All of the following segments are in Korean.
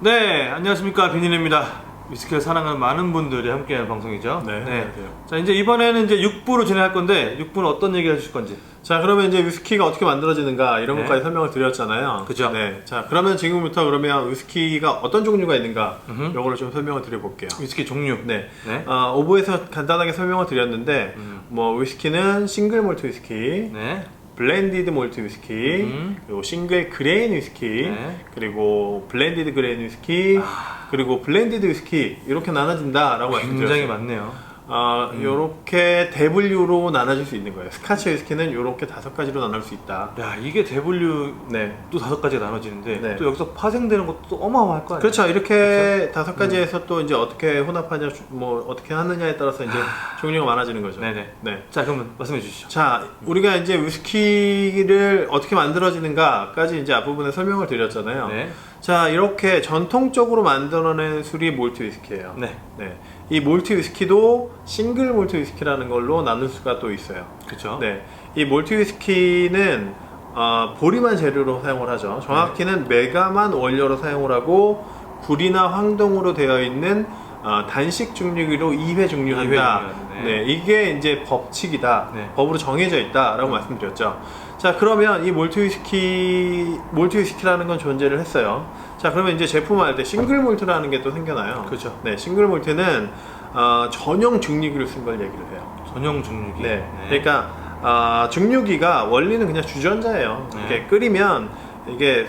네, 안녕하십니까, 빈인입니다. 위스키를 사랑하는 많은 분들이 함께하는 방송이죠. 네, 안녕하세요. 자, 이제 이번에는 이제 6부로 진행할 건데 6부는 어떤 얘기 해주실 건지. 자, 그러면 이제 위스키가 어떻게 만들어지는가 이런 네. 것까지 설명을 드렸잖아요. 그죠. 네. 자, 그러면 지금부터 그러면 위스키가 어떤 종류가 있는가 요거를 좀 설명을 드려볼게요. 위스키 종류. 네. 네. 오브에서 간단하게 설명을 드렸는데 뭐 위스키는 싱글 몰트 위스키, 네. 블렌디드 몰트 위스키, 그리고 싱글 그레인 위스키, 네. 그리고 블렌디드 그레인 위스키, 그리고 블렌디드 위스키 이렇게 나눠진다라고 굉장히 말씀드렸어요. 많네요. 요렇게 대분류로 나눠질 수 있는 거예요. 스카치 위스키는 요렇게 5가지로 나눌 수 있다. 야, 이게 대분류 네. 또 5가지가 나눠지는데 네. 또 여기서 파생되는 것도 또 어마어마할 거 아니에요? 그렇죠. 이렇게 5가지에서 또 이제 어떻게 혼합하냐, 뭐 어떻게 하느냐에 따라서 이제 종류가 많아지는 거죠. 네네. 네. 자, 그러면 말씀해 주시죠. 자, 우리가 이제 위스키를 어떻게 만들어지는가까지 이제 앞부분에 설명을 드렸잖아요. 네. 자, 이렇게 전통적으로 만들어낸 술이 몰트 위스키예요. 네. 네. 이 몰트 위스키도 싱글 몰트 위스키라는 걸로 나눌 수가 또 있어요. 그렇죠. 네. 이 몰트 위스키는 보리만 재료로 사용을 하죠. 정확히는 메가만 원료로 사용을 하고 굴이나 황동으로 되어 있는 단식 증류기로 2회 증류한다. 네. 네, 이게 이제 법칙이다. 네. 법으로 정해져 있다라고 말씀드렸죠. 자, 그러면 이 몰트 위스키라는 건 존재를 했어요. 자, 그러면 이제 제품을 할 때 싱글 몰트라는 게 또 생겨나요. 그렇죠. 네, 싱글 몰트는 전용 증류기를 쓴 걸 얘기를 해요. 전용 증류기. 네. 그러니까 증류기가 원리는 그냥 주전자예요. 네. 이렇게 끓이면 이게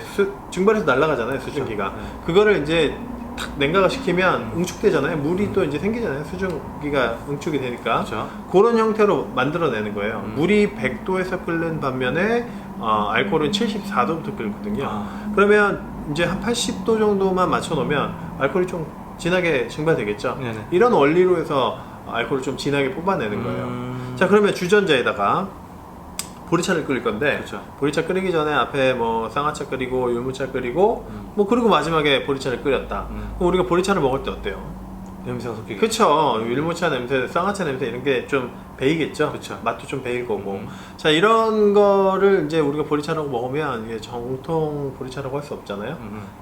증발해서 날아가잖아요, 수증기가. 네. 그거를 이제 탁 냉각을 시키면 응축되잖아요. 물이 또 이제 생기잖아요. 수증기가 응축이 되니까. 그렇죠. 그런 형태로 만들어내는 거예요. 물이 100도에서 끓는 반면에 알코올은 74도부터 끓거든요. 그러면 이제 한 80도 정도만 맞춰 놓으면 알코올이 좀 진하게 증발되겠죠. 네네. 이런 원리로 해서 알코올을 좀 진하게 뽑아내는 거예요. 자, 그러면 주전자에다가 보리차를 끓일 건데, 그렇죠. 보리차 끓이기 전에 앞에 뭐 쌍화차 끓이고 율무차 끓이고 뭐 그리고 마지막에 보리차를 끓였다. 그럼 우리가 보리차를 먹을 때 어때요? 냄새가 섞이게. 그쵸. 율무차 냄새, 쌍화차 냄새 이런 게 좀 배이겠죠. 그쵸. 맛도 좀 배일 거고. 자, 이런 거를 이제 우리가 보리차라고 먹으면 이게 정통 보리차라고 할 수 없잖아요.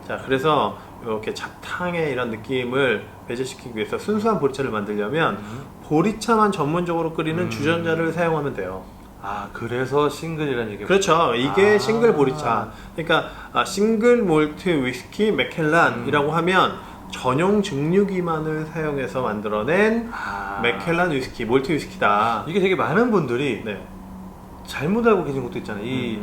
자, 그래서 이렇게 잡탕의 이런 느낌을 배제시키기 위해서 순수한 보리차를 만들려면 보리차만 전문적으로 끓이는 주전자를 사용하면 돼요. 아, 그래서 싱글이라는 얘기가. 그렇죠. 이게 싱글 보리차. 그러니까 싱글 몰트 위스키 맥켈란이라고 하면 전용 증류기만을 사용해서 만들어낸 맥켈란 위스키, 몰트 위스키다. 이게 되게 많은 분들이 네. 잘못 알고 계신 것도 있잖아요. 이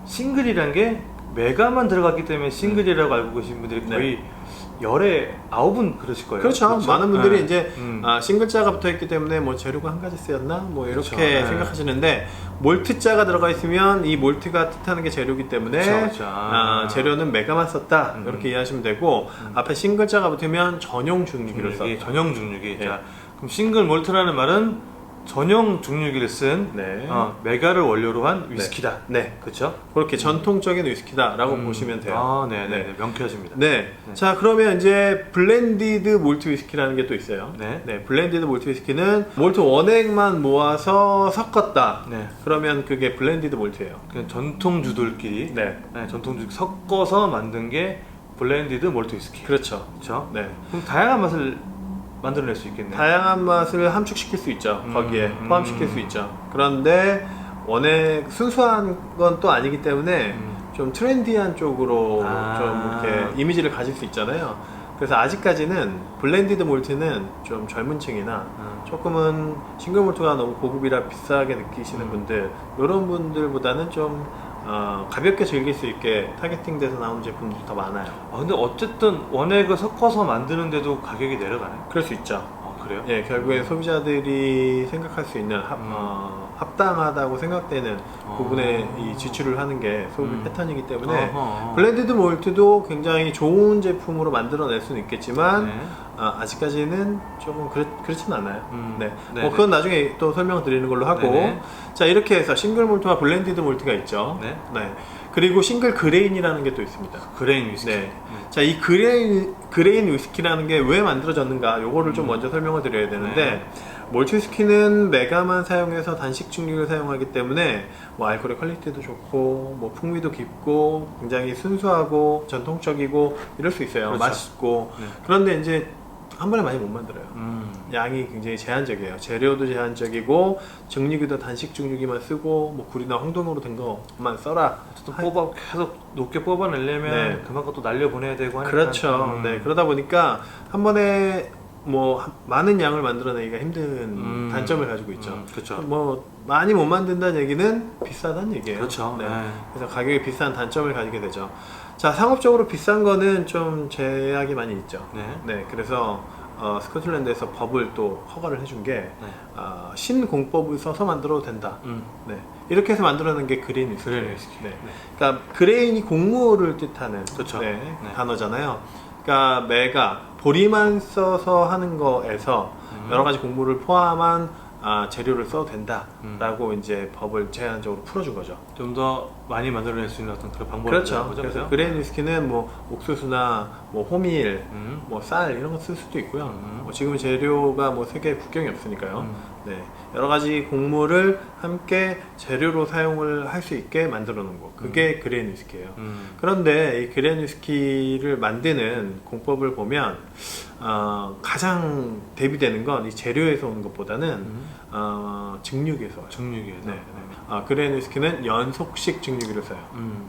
싱글이란 게 메가만 들어갔기 때문에 싱글이라고 알고 계신 분들이 거의 열에 9분 그러실 거예요. 그렇죠. 많은 분들이 네. 이제 싱글자가 붙어있기 때문에 뭐 재료가 한 가지 쓰였나? 뭐 이렇게 그렇죠. 네. 생각하시는데 몰트자가 들어가 있으면 이 몰트가 뜻하는 게 재료이기 때문에 그렇죠. 재료는 메가만 썼다. 이렇게 이해하시면 되고 앞에 싱글자가 붙으면 전용 증류기를 썼다. 전용 증류기. 네. 자, 그럼 싱글 몰트라는 말은 전용 증류기를 쓴 네. 메가를 원료로 한 위스키다. 네. 그렇죠? 그렇게 전통적인 위스키다라고 보시면 돼요. 아, 네네. 명쾌하십니다. 네. 자, 그러면 이제 블렌디드 몰트 위스키라는 게 또 있어요. 네. 블렌디드 몰트 위스키는 몰트 원액만 모아서 섞었다. 네. 그러면 그게 블렌디드 몰트예요. 그냥 전통주들끼리 네. 전통주 섞어서 만든 게 블렌디드 몰트 위스키. 그렇죠. 그렇죠? 네. 그럼 다양한 맛을 만들어낼 수 있겠네요. 다양한 맛을 함축시킬 수 있죠. 거기에 포함시킬 수 있죠. 그런데 원액 순수한 건 또 아니기 때문에 좀 트렌디한 쪽으로 좀 이렇게 이미지를 가질 수 있잖아요. 그래서 아직까지는 블렌디드 몰트는 좀 젊은 층이나 조금은 싱글 몰트가 너무 고급이라 비싸게 느끼시는 분들, 이런 분들보다는 좀 가볍게 즐길 수 있게 타겟팅돼서 나오는 제품들이 더 많아요. 근데 어쨌든 원액을 섞어서 만드는데도 가격이 내려가나요? 그럴 수 있죠. 그래요? 예, 결국엔 소비자들이 생각할 수 있는 합당하다고 생각되는 부분에 이 지출을 하는 게 소비 패턴이기 때문에 블렌디드 몰트도 굉장히 좋은 제품으로 만들어낼 수는 있겠지만 네. 아직까지는 조금 그렇진 않아요. 네. 네네. 그건 나중에 또 설명드리는 걸로 하고 네네. 자, 이렇게 해서 싱글 몰트와 블렌디드 몰트가 있죠. 네. 그리고 싱글 그레인이라는 게 또 있습니다. 그레인 위스키. 네. 자, 이 그레인 위스키라는 게 왜 만들어졌는가 요거를 좀 먼저 설명을 드려야 되는데 몰트 위스키는 메가만 사용해서 단식 증류를 사용하기 때문에 뭐 알코올의 퀄리티도 좋고 뭐 풍미도 깊고 굉장히 순수하고 전통적이고 이럴 수 있어요. 그렇죠. 맛있고. 네. 그런데 이제 한 번에 많이 못 만들어요. 양이 굉장히 제한적이에요. 재료도 제한적이고 증류기도 단식 증류기만 쓰고 뭐 굴이나 황동으로 된 것만 써라. 또 계속 높게 뽑아내려면 네. 그만큼 또 날려 보내야 되고 하니까. 그렇죠. 네, 그러다 보니까 한 번에 뭐 많은 양을 만들어내기가 힘든 단점을 가지고 있죠. 그렇죠. 뭐 많이 못 만든다는 얘기는 비싸다는 얘기예요. 그렇죠. 네. 네. 그래서 가격이 비싼 단점을 가지게 되죠. 자, 상업적으로 비싼 거는 좀 제약이 많이 있죠. 네. 네, 그래서 스코틀랜드에서 법을 또 허가를 해준 게 네. 신공법을 써서 만들어도 된다. 네, 이렇게 해서 만들어낸 게 그레인 위스키. 그레인 위스키. 네. 네. 그러니까 그레인이 곡물을 뜻하는 그렇죠. 네, 네. 단어잖아요. 그러니까 메가 보리만 써서 하는 거에서 여러 가지 곡물을 포함한 재료를 써도 된다라고 이제 법을 제한적으로 풀어준 거죠. 좀 더 많이 만들어낼 수 있는 어떤 그런 방법이 그렇죠. 거죠, 그래서 그죠? 그레인 위스키는 뭐 옥수수나 뭐 호밀, 음. 뭐 쌀 이런 거 쓸 수도 있고요. 뭐 지금 재료가 뭐 세계 국경이 없으니까요. 네, 여러 가지 곡물을 함께 재료로 사용을 할 수 있게 만들어 놓은 거. 그게 그레인 위스키예요. 그런데 이 그레인 위스키를 만드는 공법을 보면 가장 대비되는 건 이 재료에서 오는 것보다는 증류기에서 와요. 증류기에서. 네. 그레인 위스키는 연속식 증류기를 써요.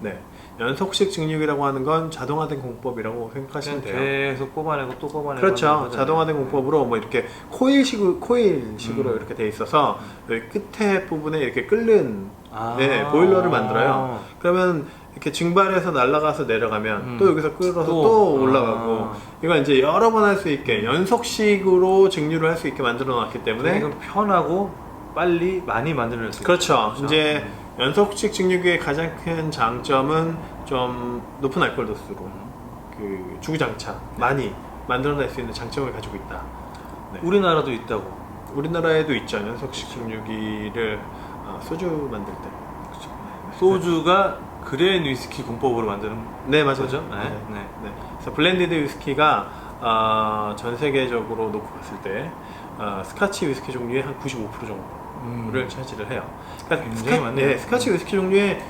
네, 연속식 증류기라고 하는 건 자동화된 공법이라고 생각하시면 돼요. 계속 뽑아내고 또 뽑아내고. 그렇죠. 하는 거잖아요. 자동화된 공법으로 뭐 이렇게 코일식으로 이렇게 돼 있어서 여기 끝에 부분에 이렇게 끓는 네, 보일러를 만들어요. 그러면 이렇게 증발해서 날아가서 내려가면 또 여기서 끓어서 또 올라가고 이건 이제 여러 번 할 수 있게 연속식으로 증류를 할 수 있게 만들어 놨기 때문에 이건 편하고 빨리 많이 만들어낼 수 그렇죠. 있죠. 이제 연속식 증류기의 가장 큰 장점은 좀 높은 알코올 도수로 그 주구장창 많이 만들어낼 수 있는 장점을 가지고 있다. 네. 우리나라도 있다고. 우리나라에도 있죠. 연속식 증류기를 소주 만들 때. 그렇죠. 소주가 그레인 위스키 공법으로 만드는 네, 맞아요. 거죠? 네. 네. 네. 네. 그래서 블렌디드 위스키가 전 세계적으로 놓고 봤을 때 스카치 위스키 종류의 한 95% 정도를 차지를 해요. 그러니까 굉장히 많네요. 네, 스카치 위스키 종류의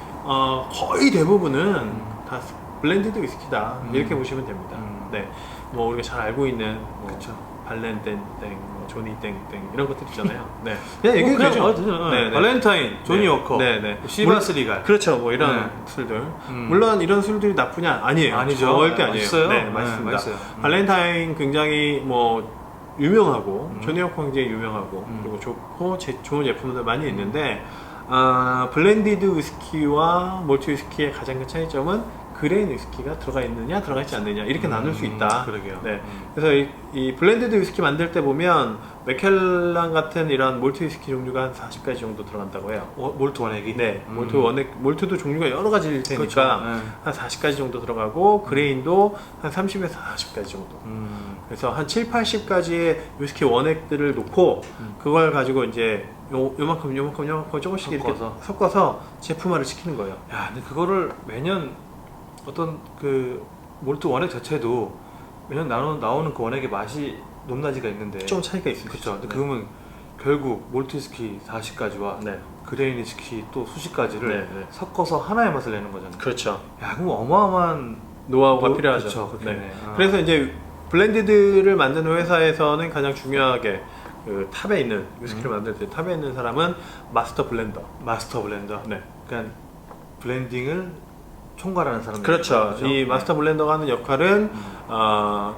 거의 대부분은 다 블렌디드 위스키다 이렇게 보시면 됩니다. 네, 뭐 우리가 잘 알고 있는 뭐 그렇죠. 발렌땡땡, 뭐 조니 땡땡 이런 것들 있잖아요. 네, 그냥 얘기해도 그냥 되죠. 말해도 되죠. 네, 네. 발렌타인, 조니 네. 워커, 네, 네. 시바스 리갈. 그렇죠. 뭐 이런 네. 술들. 물론 이런 술들이 나쁘냐? 아니에요. 아니죠. 절대 아니에요. 맛있어요. 네, 네, 맛있습니다. 맛있어요. 발렌타인 굉장히 뭐 유명하고 조니 워커 굉장히 유명하고 그리고 좋고 좋은 제품들 많이 있는데 블렌디드 위스키와 몰트 위스키의 가장 큰 차이점은 그레인 위스키가 들어가 있느냐 들어가 있지 않느냐 이렇게 나눌 수 있다. 그러게요. 네. 그래서 이 블렌디드 위스키 만들 때 보면 맥켈란 같은 이런 몰트 위스키 종류가 한 40가지 정도 들어간다고 해요. 몰트 원액이. 네, 몰트도 종류가 여러 가지일 테니까 그렇죠. 네. 한 40가지 정도 들어가고 그레인도 한 30에서 40가지 정도. 그래서 한 7, 80가지의 위스키 원액들을 놓고 그걸 가지고 이제 요만큼 조금씩 이렇게 섞어서 제품화를 시키는 거예요. 야, 근데 그거를 매년 어떤 그 몰트 원액 자체도 매년 나오는 그 원액의 맛이 높낮이가 있는데 좀 차이가 있을 수 그렇죠. 있죠. 근데 그러면 결국 몰트 위스키 40가지와 네. 그레인 위스키 또 수십 가지를 네, 네. 섞어서 하나의 맛을 내는 거잖아요. 그렇죠. 야, 그럼 어마어마한 노하우가 필요하죠. 그렇죠. 네. 아. 그래서 이제 블렌디드를 만드는 회사에서는 가장 중요하게 그 탑에 있는 위스키를 만들 때 탑에 있는 사람은 마스터 블렌더. 마스터 블렌더. 네. 그러니까 블렌딩을 총괄하는 사람. 그렇죠. 이 마스터 블렌더가 하는 역할은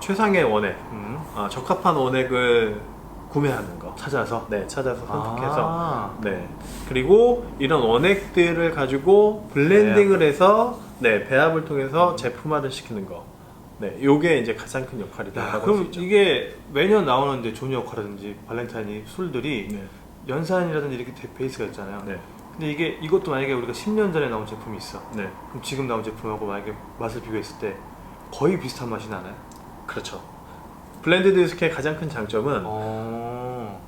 최상의 원액, 적합한 원액을 구매하는 거. 찾아서. 네, 찾아서 선택해서. 아. 네. 그리고 이런 원액들을 가지고 블렌딩을 해서 네, 배합을 통해서 제품화를 시키는 거. 네, 요게 이제 가장 큰 역할이다. 야, 그럼 이게 매년 나오는 이제 조니 워커라든지 발렌타인이 술들이 네. 연산이라든지 이렇게 베이스가 있잖아요. 네. 근데 이것도 만약에 우리가 10년 전에 나온 제품이 있어. 네. 그럼 지금 나온 제품하고 만약에 맛을 비교했을 때 거의 비슷한 맛이 나나요? 그렇죠. 블렌디드 위스키의 가장 큰 장점은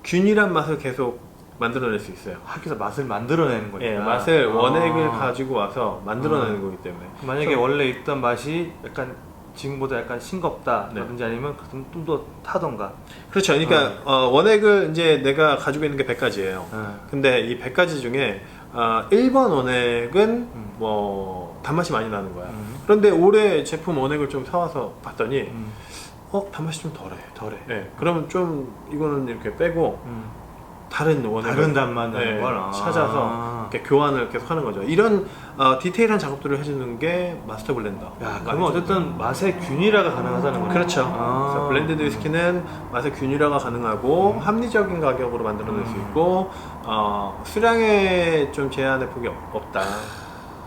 균일한 맛을 계속 만들어낼 수 있어요. 학교에서 맛을 만들어내는 거니까. 예, 맛을 원액을 가지고 와서 만들어내는 거기 때문에. 만약에 원래 있던 맛이 약간 지금보다 약간 싱겁다라든지 아니면 좀 더 타던가. 그렇죠. 그러니까 원액을 이제 내가 가지고 있는 게 100가지예요. 근데 이 100가지 중에 1번 원액은 뭐 단맛이 많이 나는 거야. 그런데 올해 제품 원액을 좀 사와서 봤더니 단맛이 좀 덜해. 네. 그러면 좀 이거는 이렇게 빼고 다른 원액을 다른 단맛 나는 걸 찾아서 이렇게 교환을 계속 하는 거죠. 이런 디테일한 작업들을 해주는 게 마스터 블렌더. 야, 그러면 어쨌든 맛의 균일화가 가능하다는 거죠. 그렇죠. 그래서 블렌디드 위스키는 맛의 균일화가 가능하고 합리적인 가격으로 만들어낼 수 있고 수량에 좀 제한의 폭이 없다.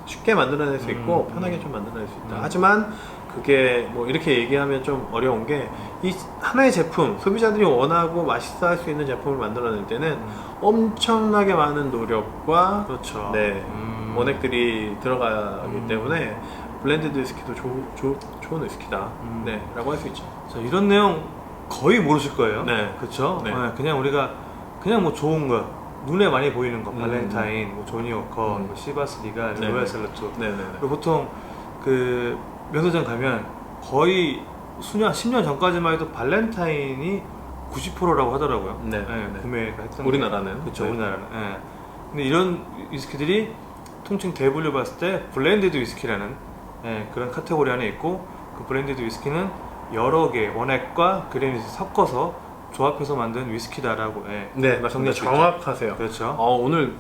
쉽게 만들어낼 수 있고 편하게 좀 만들어낼 수 있다. 하지만 그게 뭐 이렇게 얘기하면 좀 어려운 게 이 하나의 제품, 소비자들이 원하고 맛있어 할 수 있는 제품을 만들어낼 때는 엄청나게 많은 노력과 그렇죠. 네, 원액들이 들어가기 때문에 블렌디드 위스키도 좋은 위스키다 네, 라고 할 수 있죠. 자, 이런 내용 거의 모르실 거예요. 네. 그렇죠. 네. 그냥 우리가 그냥 뭐 좋은 거 눈에 많이 보이는 거 발렌타인, 뭐 조니 워커, 뭐 시바스 리가, 네. 로얄 셀러투. 네. 그리고 보통 그 면세점 가면 거의 수년 10년 전까지만 해도 발렌타인이 90%라고 하더라고요. 네. 구매가 했던 우리나라는. 그렇죠. 네. 우리나라는. 근데 이런 위스키들이 통칭 대분류 봤을 때 블렌디드 위스키라는 그런 카테고리 안에 있고, 그 블렌디드 위스키는 여러 개 원액과 그레인을 섞어서 조합해서 만든 위스키다라고 네, 맞습니다. 정확하세요. 그렇죠. 오늘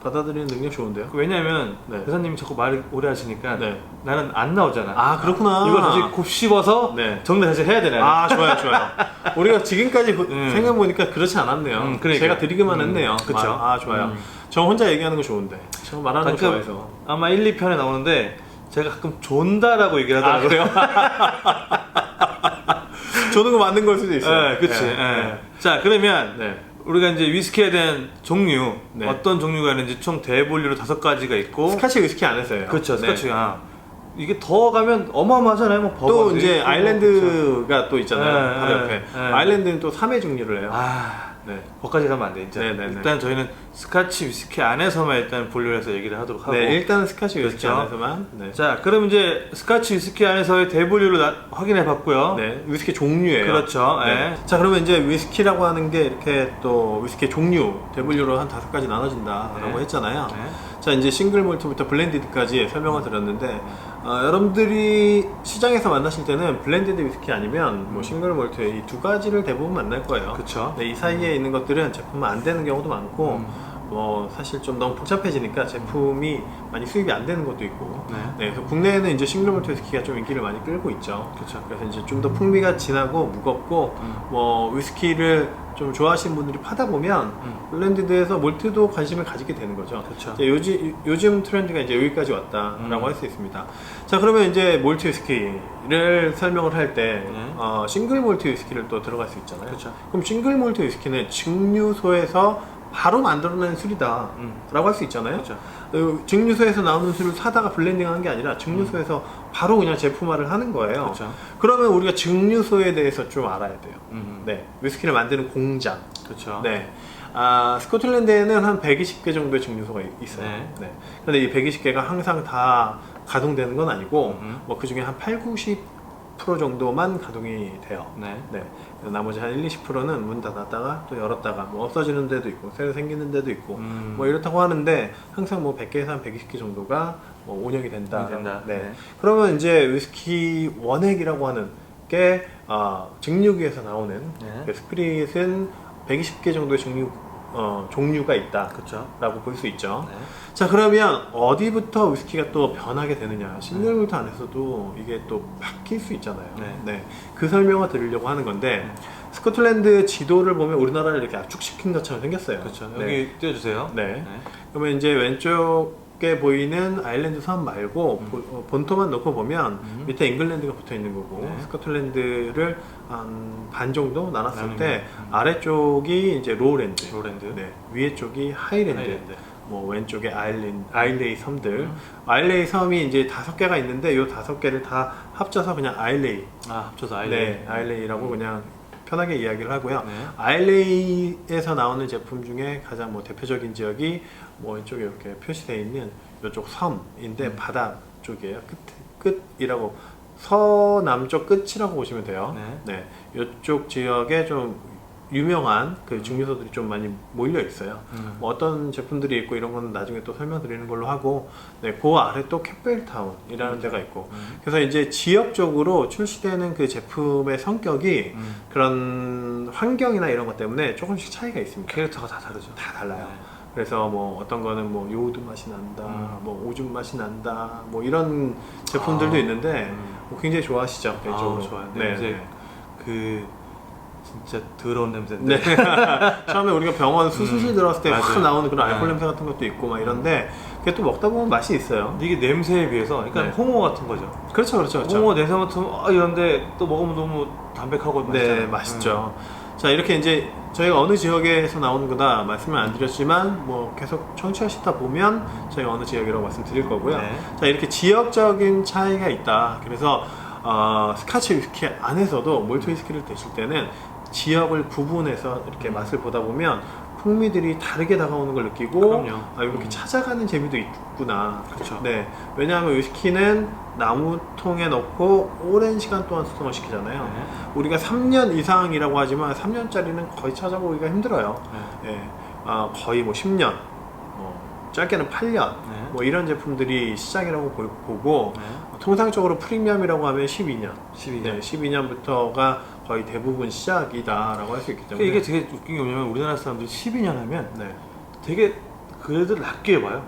받아들이는 능력 좋은데요? 왜냐면 네. 회사님이 자꾸 말을 오래 하시니까 네. 나는 안 나오잖아. 아, 그렇구나. 이걸 다시 곱씹어서 네. 정리 다시 해야 되나요? 좋아요. 우리가 지금까지 생각해보니까 그렇지 않았네요. 그러니까. 제가 드리기만 했네요. 그쵸. 좋아요. 저 혼자 얘기하는 거 좋은데. 저 말하는 거 좋아해서. 아마 1, 2편에 나오는데 제가 가끔 존다라고 얘기를 하더라고요. 그래요? 조는 거 맞는 걸 수도 있어요. 네, 그치. 자, 그러면 네. 우리가 이제 위스키에 대한 종류, 네. 어떤 종류가 있는지 총 대분류로 5가지가 있고, 스카치 위스키 안에서요. 그렇죠, 네. 스카치가. 이게 더 가면 어마어마하잖아요. 뭐 또 버번디, 이제 또 아일랜드가 또 있잖아요. 네, 바로 옆에. 네. 아일랜드는 또 3회 종류를 해요. 네. 거기까지 가면 안 돼, 이제. 네네네. 일단 저희는 스카치 위스키 안에서만 일단 분류를 해서 얘기를 하도록 하고. 네, 일단 스카치 위스키 그렇죠. 안에서만. 네. 자, 그럼 이제 스카치 위스키 안에서의 대분류를 확인해 봤고요. 네, 위스키 종류예요. 그렇죠. 네. 자, 그러면 이제 위스키라고 하는 게 이렇게 또 위스키 종류, 대분류로 한 5가지 나눠진다라고 했잖아요. 네. 자, 이제 싱글 몰트부터 블렌디드까지 설명을 드렸는데 여러분들이 시장에서 만나실 때는 블렌디드 위스키 아니면 뭐 싱글 몰트 이 2가지를 대부분 만날 거예요. 그렇죠. 네, 이 사이에 있는 것들은 제품 안 되는 경우도 많고 뭐 사실 좀 너무 복잡해지니까 제품이 많이 수입이 안 되는 것도 있고. 네. 그래서 국내에는 이제 싱글 몰트 위스키가 좀 인기를 많이 끌고 있죠. 그렇죠. 그래서 이제 좀 더 풍미가 진하고 무겁고 뭐 위스키를 좀 좋아하시는 분들이 파다 보면 블렌디드에서 몰트도 관심을 가지게 되는 거죠. 그렇죠. 요즘 트렌드가 이제 여기까지 왔다라고 할 수 있습니다. 자, 그러면 이제 몰트 위스키를 설명을 할 때 싱글 몰트 위스키를 또 들어갈 수 있잖아요. 그렇죠. 그럼 싱글 몰트 위스키는 증류소에서 바로 만들어낸 술이다 라고 할 수 있잖아요. 그렇죠. 증류소에서 나오는 술을 사다가 블렌딩 하는 게 아니라 증류소에서 바로 그냥 제품화를 하는 거예요. 그렇죠. 그러면 우리가 증류소에 대해서 좀 알아야 돼요. 네, 위스키를 만드는 공장. 그렇죠. 네. 스코틀랜드에는 한 120개 정도의 증류소가 있어요. 네. 근데 이 120개가 항상 다 가동되는 건 아니고 뭐 그 중에 한 80, 90% 정도만 가동이 돼요. 네. 나머지 한 1, 20%는 문 닫았다가 또 열었다가 뭐 없어지는 데도 있고 새로 생기는 데도 있고 뭐 이렇다고 하는데 항상 뭐 100개에서 한 120개 정도가 뭐 운영이 된다. 네. 그러면 이제 위스키 원액이라고 하는 게 증류기에서 나오는 그 스피릿은 120개 정도의 종류가 있다. 그렇죠. 라고 볼 수 있죠. 네. 자, 그러면 어디부터 위스키가 또 변하게 되느냐. 싱글 몰트 안에서도 이게 또 바뀔 수 있잖아요. 네. 그 설명을 드리려고 하는 건데 스코틀랜드 지도를 보면 우리나라를 이렇게 압축시킨 것처럼 생겼어요. 그렇죠. 여기 띄워주세요. 네. 그러면 이제 왼쪽에 보이는 아일랜드 섬 말고 본토만 놓고 보면 밑에 잉글랜드가 붙어 있는 거고 스코틀랜드를 한 반 정도 나눴을 때 아래쪽이 이제 로우랜드, 위에 쪽이 하이랜드. 뭐 왼쪽에 아일레이 섬들. 아일레이 섬이 이제 5개가 있는데 이 5개를 다 합쳐서 그냥 아일레이. 합쳐서 아일레이. 네, 아일레이라고 그냥 편하게 이야기를 하고요. 네. 아일레이에서 나오는 제품 중에 가장 뭐 대표적인 지역이 뭐 이쪽에 이렇게 표시되어 있는 이쪽 섬인데 바다 쪽이에요. 끝이라고 서남쪽 끝이라고 보시면 돼요. 네. 네, 이쪽 지역에 좀 유명한 그 증류소들이 좀 많이 몰려 있어요. 뭐 어떤 제품들이 있고 이런 건 나중에 또 설명드리는 걸로 하고, 네, 그 아래 또 캠벨타운이라는 데가 있고, 그래서 이제 지역적으로 출시되는 그 제품의 성격이 그런 환경이나 이런 것 때문에 조금씩 차이가 있습니다. 캐릭터가 다 다르죠. 다 달라요. 네. 그래서 뭐 어떤 거는 뭐 요오드 맛이 난다, 뭐 오줌 맛이 난다, 뭐 이런 제품들도 있는데 뭐 굉장히 좋아하시죠? 개인적으로. 좋아요. 네, 이제 네. 그 진짜 더러운 냄새인데. 네. 처음에 우리가 병원 수술실 들어갔을 때 확 맞아요. 나오는 그런 알코올 네. 냄새 같은 것도 있고 막 이런데 그게 또 먹다 보면 맛이 있어요. 이게 냄새에 비해서, 그러니까 네. 홍어 같은 거죠. 그렇죠, 그렇죠, 그렇죠. 홍어 냄새 맡으면 이런데 또 먹으면 너무 담백하고 맛있잖아요. 네, 맛있죠. 자, 이렇게 이제 저희가 어느 지역에서 나오는 거다 말씀을 안 드렸지만 뭐 계속 청취하시다 보면 저희가 어느 지역이라고 말씀드릴 거고요. 네. 자, 이렇게 지역적인 차이가 있다. 그래서 스카치 위스키 안에서도 몰트 위스키를 드실 때는 지역을 구분해서 이렇게 맛을 보다 보면 풍미들이 다르게 다가오는 걸 느끼고, 그럼요. 이렇게 찾아가는 재미도 있구나. 그렇죠. 네, 왜냐하면 위스키는 나무통에 넣고 오랜 시간 동안 숙성을 시키잖아요. 네. 우리가 3년 이상이라고 하지만 3년짜리는 거의 찾아보기가 힘들어요. 네. 예, 거의 뭐 10년, 짧게는 8년, 네. 뭐 이런 제품들이 시작이라고 보고, 네. 통상적으로 프리미엄이라고 하면 12년. 12년. 네, 12년부터가 거의 대부분 시작이다라고 할 수 있기 때문에. 이게 되게 웃긴 게 뭐냐면 우리나라 사람들이 12년 하면 네. 되게 그래도 낮게 봐요.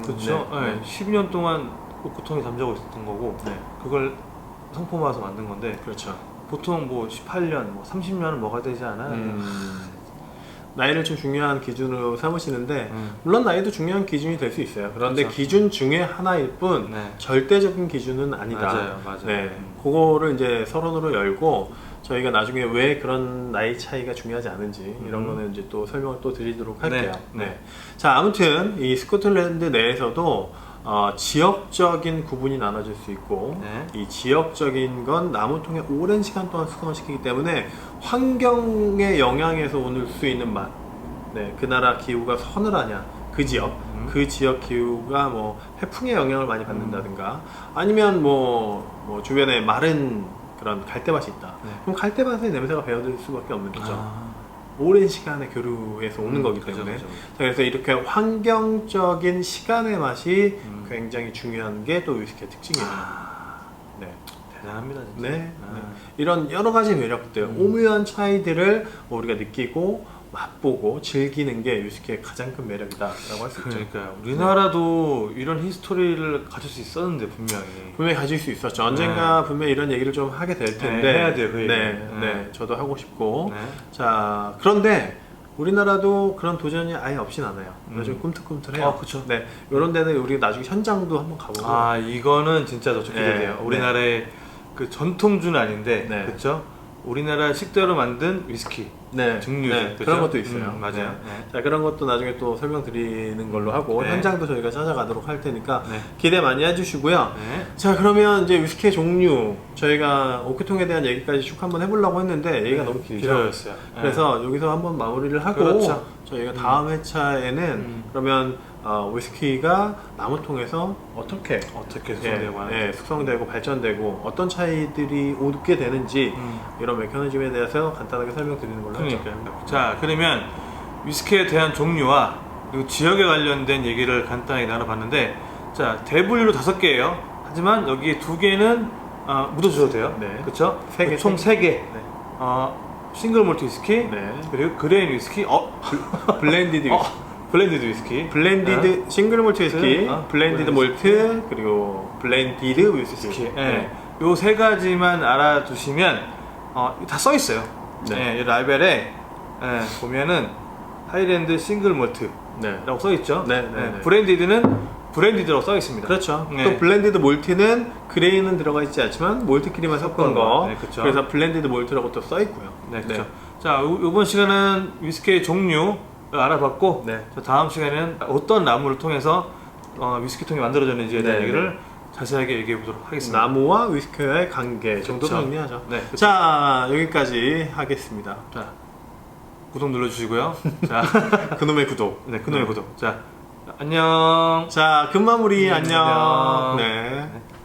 그렇죠. 네, 네. 12년 동안 옷구통에 잠자고 있었던 거고, 네. 그걸 상품화해서 만든 건데, 그렇죠. 보통 뭐 18년, 뭐 30년은 먹어야 되지 않아요? 나이를 좀 중요한 기준으로 삼으시는데, 음. 물론 나이도 중요한 기준이 될 수 있어요. 그런데 그렇죠. 기준 중에 하나일 뿐 네. 절대적인 기준은 아니다. 맞아요. 네, 그거를 이제 서론으로 열고 저희가 나중에 왜 그런 나이 차이가 중요하지 않은지 이런 거는 이제 또 설명을 또 드리도록 할게요. 네. 네. 자, 아무튼 이 스코틀랜드 내에서도 지역적인 구분이 나눠질 수 있고, 네. 이 지역적인 건 나무통에 오랜 시간 동안 숙성을 시키기 때문에 환경의 영향에서 올 수 있는 맛, 네, 그 나라 기후가 서늘하냐, 그 지역, 그 지역 기후가 뭐 해풍의 영향을 많이 받는다든가, 아니면 뭐 주변에 마른 그런 갈대밭이 있다. 네. 그럼 갈대밭의 냄새가 배어들 수밖에 없는 거죠. 아. 오랜 시간의 교류에서 오는 거기 그죠, 때문에. 그죠. 자, 그래서 이렇게 환경적인 시간의 맛이 굉장히 중요한 게 또 위스키의 특징이에요. 네. 대단합니다, 진짜. 네. 네. 이런 여러 가지 매력들, 오묘한 차이들을 우리가 느끼고 맛보고 즐기는 게 위스키의 가장 큰 매력이다라고 할 수 있죠. 그러니까요. 우리나라도 이런 히스토리를 가질 수 있었는데 분명히. 분명히 가질 수 있었죠. 언젠가 분명히 이런 얘기를 좀 하게 될 텐데. 네, 해야 돼요, 그 얘기. 네, 네, 저도 하고 싶고. 네. 자, 그런데 우리나라도 그런 도전이 아예 없진 않아요. 요즘 꿈틀꿈틀해요. 그쵸. 네, 이런 데는 우리 나중에 현장도 한번 가보고. 이거는 진짜 더 좋게 네, 돼요. 우리나라의 그 전통주는 아닌데, 네. 그렇죠? 우리나라 식대로 만든 위스키. 네, 증류주, 네, 그죠? 그런 것도 있어요. 맞아요. 네. 네. 자, 그런 것도 나중에 또 설명드리는 걸로 하고, 네. 현장도 저희가 찾아가도록 할 테니까 네. 기대 많이 해주시고요. 네. 자, 그러면 이제 위스키의 종류, 저희가 오크통에 대한 얘기까지 쭉 한번 해보려고 했는데 얘기가 너무 길죠. 길어졌어요. 네. 그래서 여기서 한번 마무리를 하고, 그렇죠. 저희가 다음 회차에는 그러면 위스키가 나무통에서 어떻게 숙성되고 하는지. 숙성되고 발전되고 어떤 차이들이 오게 되는지 이런 메커니즘에 대해서 간단하게 설명드리는 걸로 하죠. 그러니까요. 자, 그러면 위스키에 대한 종류와 그리고 지역에 관련된 얘기를 간단하게 나눠봤는데, 자, 대분류로 5개예요. 하지만 여기 2개는 묻어주셔도 돼요. 네. 그렇죠? 세 개, 총 3개. 네. 싱글 몰트 위스키, 네. 그리고 그레인 위스키, 블렌디드 위스키. 블렌디드 위스키, 블렌디드 싱글 몰트 위스키, 블렌디드 블렌디드 몰트, 그리고 블렌디드 위스키. 위스키. 네. 요 3가지만 알아두시면 다 써 있어요. 네. 이 라벨에 보면은 하이랜드 싱글 몰트라고 네. 써 있죠. 네, 네, 네. 브랜디드는 브랜디드라고 써 있습니다. 그렇죠. 네. 또 블렌디드 몰트는 그레인은 들어가 있지 않지만 몰트끼리만 섞은 거. 네, 그렇죠. 그래서 블렌디드 몰트라고 또 써 있고요. 네, 그렇죠. 자, 이번 시간은 위스키의 종류를 알아봤고, 네. 자, 다음 시간에는 어떤 나무를 통해서 위스키통이 만들어졌는지에 대한 네, 얘기를 자세하게 얘기해 보도록 하겠습니다. 나무와 위스키와의 관계 정도로 그쵸. 정리하죠. 네, 그쵸. 자, 여기까지 하겠습니다. 자, 구독 눌러주시고요. 자, 그놈의 구독. 네, 그놈의 구독. 자, 안녕. 자, 금마무리 안녕. 안녕. 네. 네.